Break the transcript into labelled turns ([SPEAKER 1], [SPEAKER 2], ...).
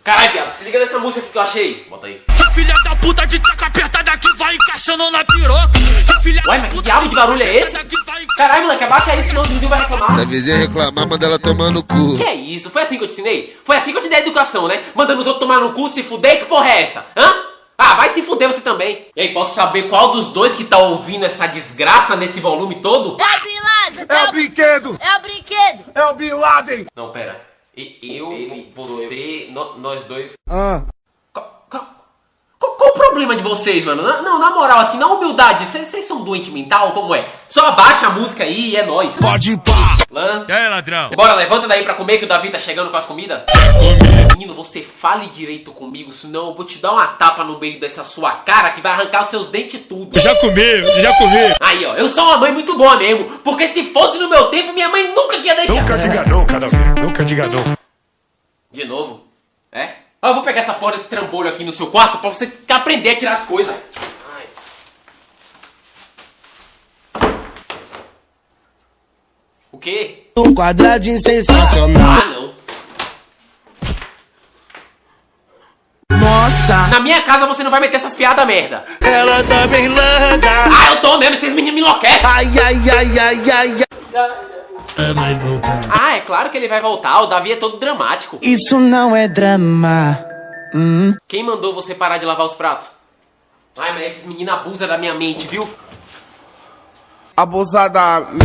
[SPEAKER 1] Caralho, viado, se liga nessa música aqui que eu achei. Bota aí.
[SPEAKER 2] Filha da puta de taca apertada que vai encaixando na piroca.
[SPEAKER 1] Ué, mas que diabo de barulho é esse? Caralho, moleque, abaixa aí, senão o vizinho vai reclamar.
[SPEAKER 3] Se a vizinha reclamar, manda ela tomar no cu.
[SPEAKER 1] Que é isso? Foi assim que eu te ensinei? Foi assim que eu te dei educação, né? Mandando os outros tomar no cu, se fuder, que porra é essa? Hã? Ah, vai se fuder você também. E aí, posso saber qual dos dois que tá ouvindo essa desgraça nesse volume todo?
[SPEAKER 4] É o Bin Laden!
[SPEAKER 5] É o brinquedo!
[SPEAKER 4] É o brinquedo!
[SPEAKER 5] É o Bin Laden!
[SPEAKER 1] Não, pera. Você, nós dois...
[SPEAKER 5] Ah.
[SPEAKER 1] Qual o problema de vocês, mano? Não, na moral, assim, na humildade, vocês são doente mental, como é? Só abaixa a música aí e é nóis.
[SPEAKER 5] Pode ir pá!
[SPEAKER 1] Lã.
[SPEAKER 2] E aí, ladrão?
[SPEAKER 1] Bora, levanta daí pra comer que o Davi tá chegando com as comidas. Menino, você fale direito comigo, senão eu vou te dar uma tapa no meio dessa sua cara que vai arrancar os seus dentes tudo.
[SPEAKER 2] Já comi.
[SPEAKER 1] Aí, ó, eu sou uma mãe muito boa mesmo, porque se fosse no meu tempo, minha mãe nunca ia deixar.
[SPEAKER 2] Nunca diga não, cada vez. Nunca diga não.
[SPEAKER 1] De novo? É? Ah, eu vou pegar essa porra desse trambolho aqui no seu quarto pra você aprender a tirar as coisas. Ai. O quê?
[SPEAKER 5] Um quadradinho sensacional.
[SPEAKER 1] Ah, não.
[SPEAKER 5] Nossa!
[SPEAKER 1] Na minha casa você não vai meter essas piadas merda.
[SPEAKER 5] Ela tá bem larga.
[SPEAKER 1] Ah, eu tô mesmo, esses meninos me enlouquecem.
[SPEAKER 5] Ai, ai, ai, ai, ai, ai.
[SPEAKER 2] Vai voltar.
[SPEAKER 1] Ah, é claro que ele vai voltar, o Davi é todo dramático.
[SPEAKER 5] Isso não é drama.
[SPEAKER 1] Quem mandou você parar de lavar os pratos? Ai, mas esses meninos abusam da minha mente, viu?
[SPEAKER 5] Abusadamente.